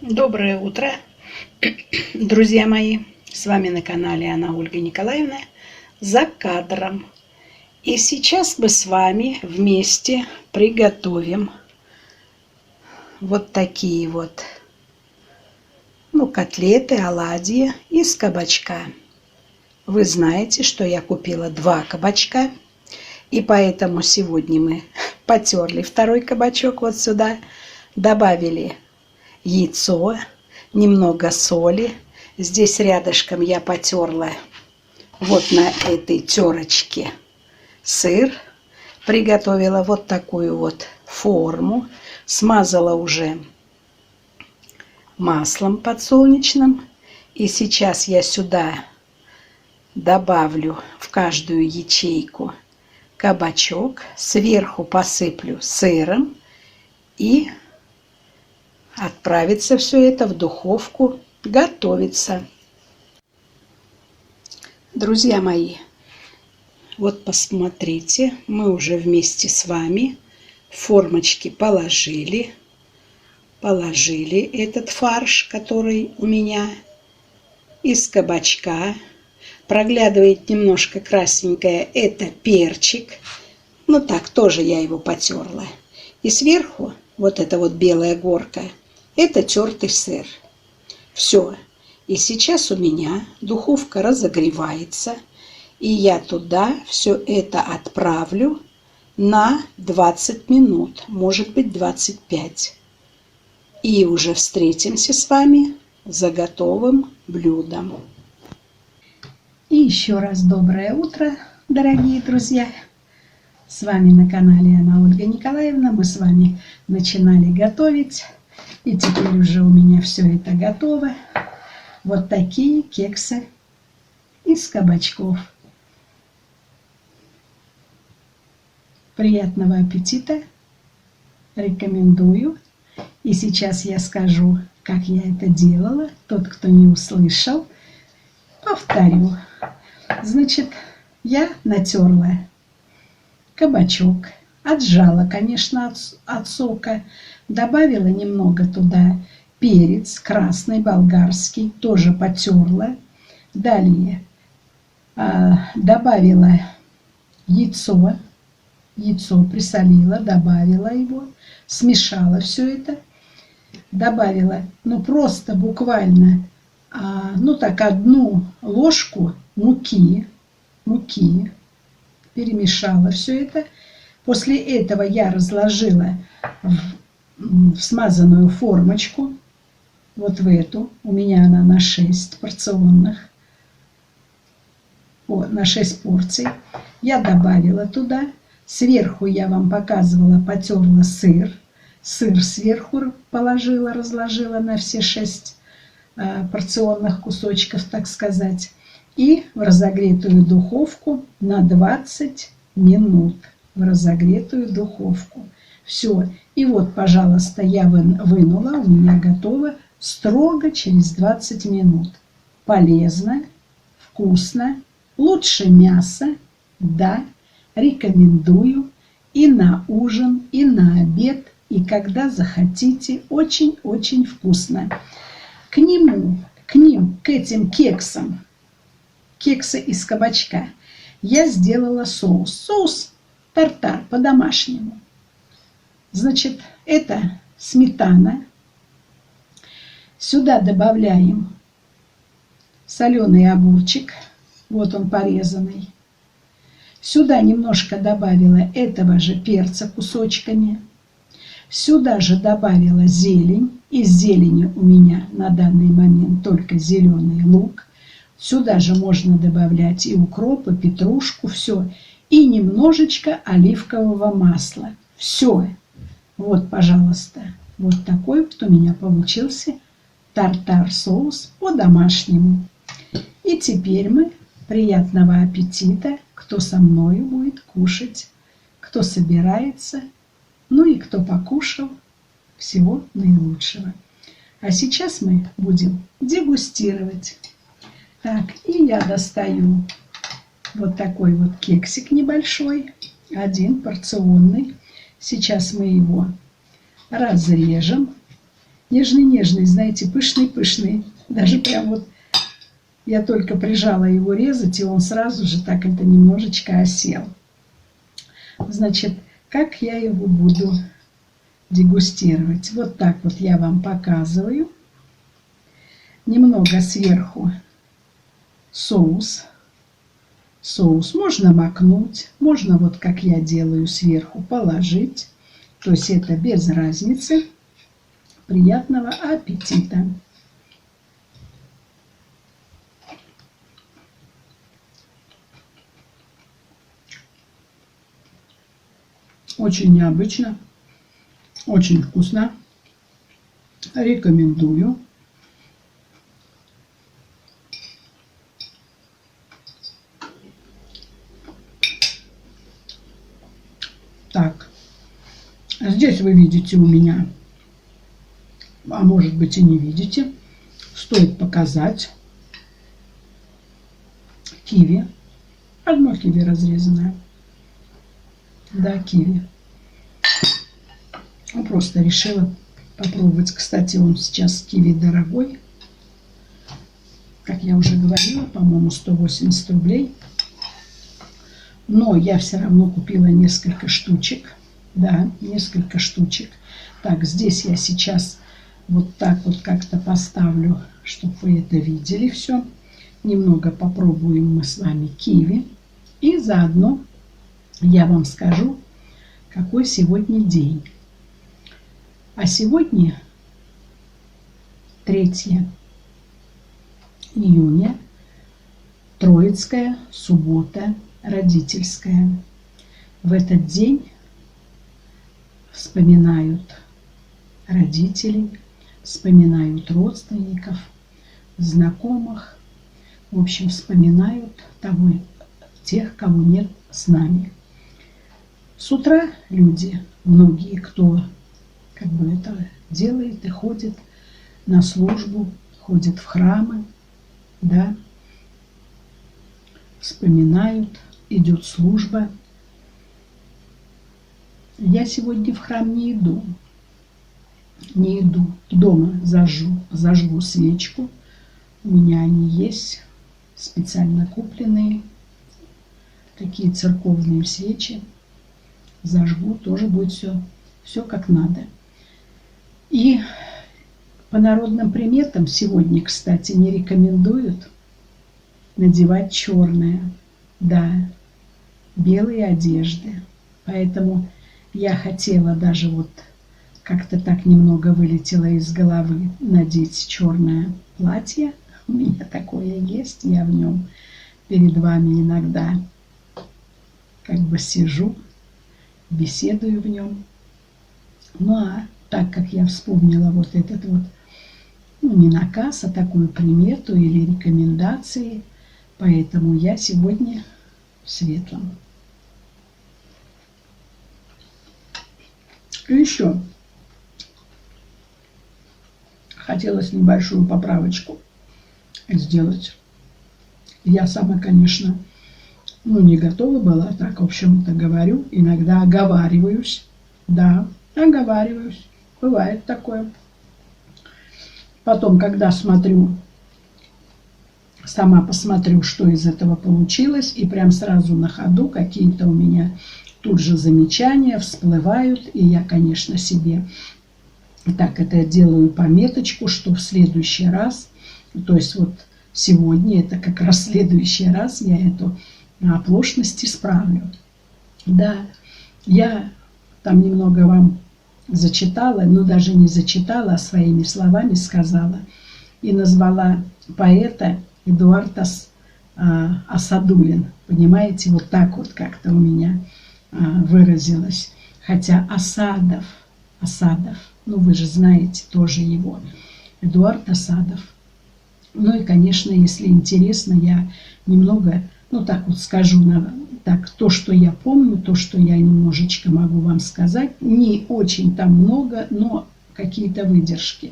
Доброе утро, друзья мои! С вами на канале Анна Ольга Николаевна за кадром. И сейчас мы с вами вместе приготовим вот такие вот котлеты, оладьи из кабачка. Вы знаете, что я купила 2 кабачка, и поэтому сегодня мы потерли второй кабачок вот сюда, добавили яйцо, немного соли. Здесь рядышком я потерла вот на этой терочке сыр. Приготовила вот такую вот форму. Смазала уже маслом подсолнечным. И сейчас я сюда добавлю в каждую ячейку кабачок. Сверху посыплю сыром и отправится все это в духовку готовиться. Друзья мои, вот посмотрите, мы уже вместе с вами в формочки положили этот фарш, который у меня из кабачка. Проглядывает немножко красненькое, это перчик. Так тоже я его потерла. И сверху вот эта вот белая горка, это тертый сыр. Все. И сейчас у меня духовка разогревается. И я туда все это отправлю на 20 минут, может быть 25. И уже встретимся с вами за готовым блюдом. И еще раз доброе утро, дорогие друзья! С вами на канале Анна Ольга Николаевна. Мы с вами начинали готовить. И теперь уже у меня все это готово. Вот такие кексы из кабачков. Приятного аппетита! Рекомендую. И сейчас я скажу, как я это делала. Тот, кто не услышал, повторю. Значит, я натерла кабачок, отжала, конечно, от сока, добавила немного туда перец красный болгарский, тоже потерла. Далее добавила яйцо присолила, добавила его, смешала все это, добавила, просто буквально, 1 ложку муки, перемешала все это. После этого я разложила в смазанную формочку, вот в эту, у меня она на 6 порционных, на 6 порций. Я добавила туда, сверху я вам показывала, потерла сыр сверху положила, разложила на все 6 порционных кусочков, так сказать, и в разогретую духовку на 20 минут. В разогретую духовку. Все. И вот, пожалуйста, я вынула, у меня готово строго через 20 минут. Полезно, вкусно, лучше мяса, да, рекомендую и на ужин, и на обед, и когда захотите, очень-очень вкусно. К этим кексам, кексы из кабачка, я сделала соус тартар по-домашнему. Значит, это сметана. Сюда добавляем соленый огурчик. Вот он порезанный. Сюда немножко добавила этого же перца кусочками. Сюда же добавила зелень. Из зелени у меня на данный момент только зеленый лук. Сюда же можно добавлять и укроп, и петрушку, все. И немножечко оливкового масла. Все. Вот, пожалуйста, вот такой вот у меня получился тартар-соус по-домашнему. И теперь приятного аппетита, кто со мной будет кушать, кто собирается, и кто покушал, всего наилучшего. А сейчас мы будем дегустировать. Так, и я достаю вот такой вот кексик небольшой, 1 порционный. Сейчас мы его разрежем Нежный-нежный, знаете, пышный-пышный. Даже прям вот я только прижала его резать, и он сразу же так это немножечко осел. Значит, как я его буду дегустировать? Вот так вот я вам показываю. Немного сверху соус. Соус можно макнуть, можно вот как я делаю сверху положить. То есть это без разницы. Приятного аппетита! Очень необычно, очень вкусно. Рекомендую. Так, здесь вы видите у меня, а может быть и не видите, стоит показать киви. Одно киви разрезанное. Да, киви. Просто решила попробовать. Кстати, он сейчас киви дорогой. Как я уже говорила, по-моему, 180 рублей. Но я все равно купила несколько штучек. Да, несколько штучек. Так, здесь я сейчас вот так вот как-то поставлю, чтобы вы это видели все. Немного попробуем мы с вами киви. И заодно я вам скажу, какой сегодня день. А сегодня 3 июня, Троицкая суббота родительская. В этот день вспоминают родителей, вспоминают родственников, знакомых. В общем, вспоминают тех, кого нет с нами. С утра люди, многие, кто как бы это делает и ходит на службу, ходит в храмы, да, вспоминают, идет служба. Я сегодня в храм не иду. Не иду. Дома зажгу свечку. У меня они есть, специально купленные, такие церковные свечи. Зажгу, тоже будет все как надо. И по народным приметам сегодня, кстати, не рекомендуют надевать черное, да, белые одежды. Поэтому я хотела даже вот как-то так немного вылетело из головы надеть черное платье. У меня такое есть, я в нем перед вами иногда как бы сижу, беседую в нем. Ну а так как я вспомнила вот этот вот, ну не наказ, а такую примету или рекомендации, поэтому я сегодня в светлом. И еще хотелось небольшую поправочку сделать. Я сама, конечно, не готова была, так, в общем-то, говорю, иногда оговариваюсь. Да, оговариваюсь. Бывает такое. Потом, когда смотрю, сама посмотрю, что из этого получилось, и прям сразу на ходу какие-то у меня тут же замечания всплывают, и я, конечно, себе так это делаю пометочку, что в следующий раз, то есть вот сегодня, это как раз в следующий раз я эту оплошность исправлю. Да, я там немного вам зачитала, но даже не зачитала, а своими словами сказала. И назвала поэта Эдуард Асадуллин. Понимаете, вот так вот как-то у меня выразилось. Хотя Асадов, ну вы же знаете тоже его, Эдуард Асадов. Ну и, конечно, если интересно, я немного, ну так вот скажу, так, то, что я помню, то, что я немножечко могу вам сказать, не очень там много, но какие-то выдержки,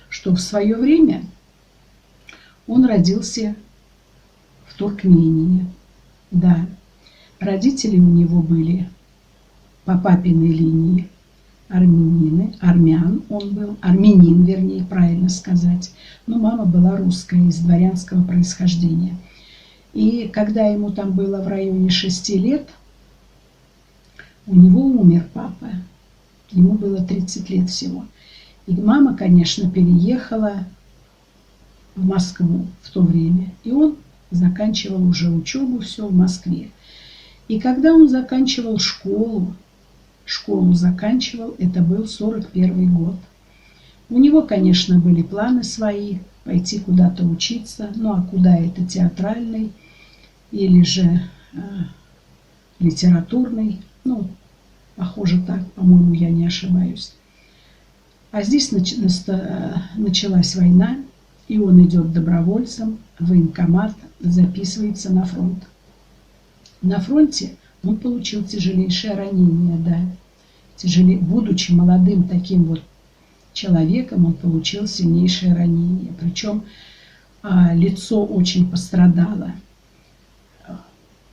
что в свое время он родился в Туркмении. Да, родители у него были по папиной линии армян он был, армянин, вернее, правильно сказать. Но мама была русская, из дворянского происхождения. И когда ему там было в районе 6 лет, у него умер папа. Ему было 30 лет всего. И мама, конечно, переехала в Москву в то время. И он заканчивал уже учебу, все в Москве. И когда он заканчивал школу заканчивал, это был 41 год. У него, конечно, были планы свои, пойти куда-то учиться. Ну, а куда это, театральный или же литературный? Ну, похоже так, по-моему, я не ошибаюсь. А здесь началась война, и он идет добровольцем в военкомат, записывается на фронт. На фронте он получил тяжелейшее ранение, да. Будучи молодым таким вот человеком, он получил сильнейшее ранение. Причем лицо очень пострадало.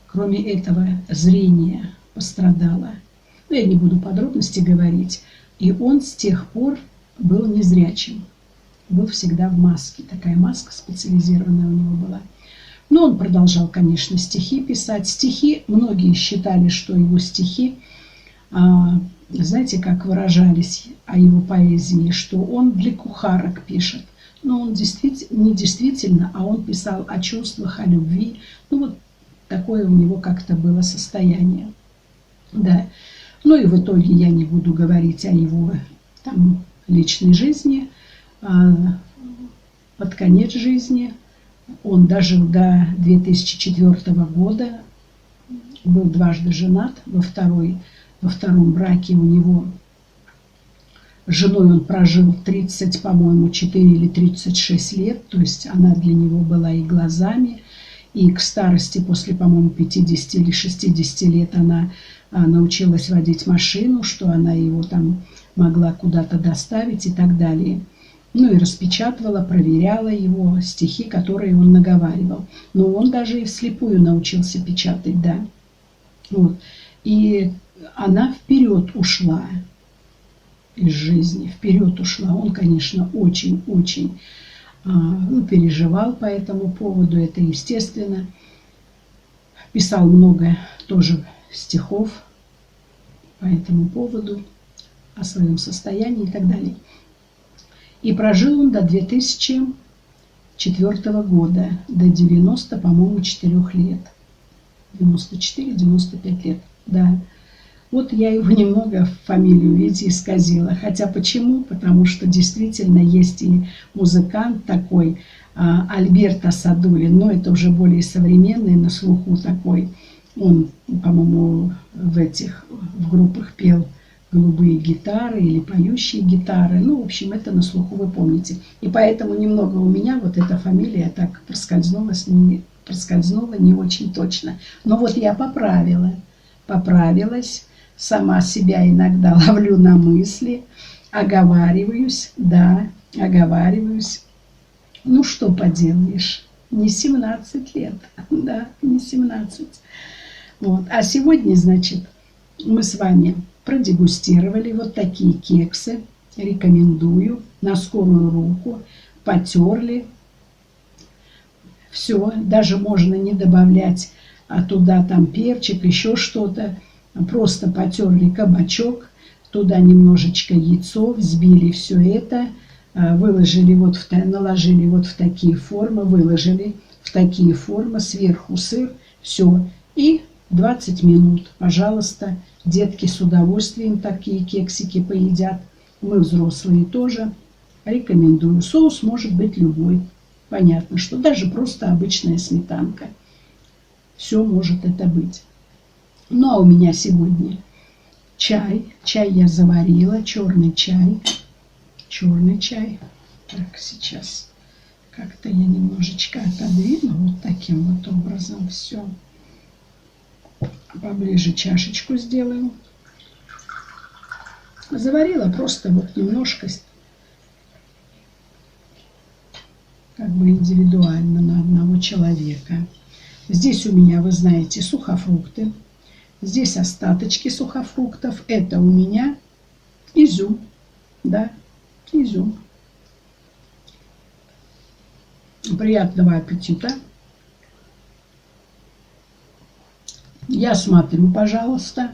Кроме этого, зрение пострадало. Но я не буду подробности говорить. И он с тех пор был незрячим. Был всегда в маске. Такая маска специализированная у него была. Но он продолжал, конечно, стихи писать. Стихи, многие считали, что его стихи, знаете, как выражались о его поэзии, что он для кухарок пишет. Но он не действительно, а он писал о чувствах, о любви. Ну вот такое у него как-то было состояние. Да. Ну и в итоге я не буду говорить о его там личной жизни. Под конец жизни он дожил до 2004 года, был дважды женат, во втором браке у него с женой он прожил 30, по-моему, 4 или 36 лет, то есть она для него была и глазами, и к старости, после, по-моему, 50 или 60 лет она научилась водить машину, что она его там могла куда-то доставить и так далее. Ну и распечатывала, проверяла его стихи, которые он наговаривал. Но он даже и вслепую научился печатать, да. Вот. И она вперед ушла из жизни, вперед ушла. Он, конечно, очень-очень переживал по этому поводу, это естественно. Писал много тоже стихов по этому поводу, о своем состоянии и так далее. И прожил он до 2004 года, до 90, по-моему, 4 лет. 94-95 лет, да. Вот я его немного фамилию, видите, исказила. Хотя почему? Потому что действительно есть и музыкант такой, Альберто Садулин, но это уже более современный, на слуху такой. Он, по-моему, в группах пел голубые гитары или поющие гитары. Ну, в общем, это на слуху, вы помните. И поэтому немного у меня вот эта фамилия так проскользнула не очень точно. Но вот я поправилась, сама себя иногда ловлю на мысли, оговариваюсь. Ну, что поделаешь, не 17 лет, да, не 17. Вот. А сегодня, значит, мы с вами продегустировали вот такие кексы. Рекомендую. На скорую руку. Потерли. Все. Даже можно не добавлять туда там перчик, еще что-то. Просто потерли кабачок. Туда немножечко яйцо. Взбили все это. Наложили вот в такие формы. Выложили в такие формы. Сверху сыр. Все. И 20 минут, пожалуйста. Детки с удовольствием такие кексики поедят. Мы взрослые тоже. Рекомендую. Соус может быть любой. Понятно, что даже просто обычная сметанка. Все может это быть. Ну, а у меня сегодня чай. Чай я заварила. Черный чай. Так, сейчас как-то я немножечко отодвину. Вот таким вот образом все. Поближе чашечку сделаю. Заварила просто вот немножко, как бы индивидуально на одного человека. Здесь у меня, вы знаете, сухофрукты. Здесь остаточки сухофруктов. Это у меня Изюм, да, изюм. Приятного аппетита. Я смотрю, пожалуйста.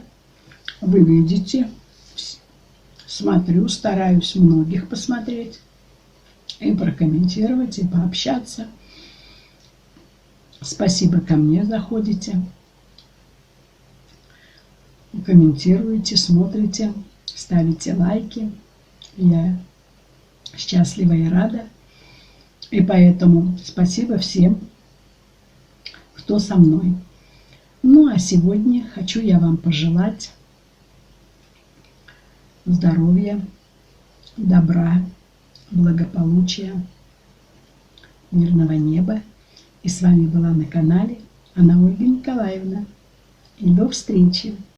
Вы видите. Смотрю, стараюсь многих посмотреть. И прокомментировать, и пообщаться. Спасибо, ко мне заходите. Комментируете, смотрите, ставите лайки. Я счастлива и рада. И поэтому спасибо всем, кто со мной. Ну а сегодня хочу я вам пожелать здоровья, добра, благополучия, мирного неба. И с вами была на канале Анна Ольга Николаевна. И до встречи!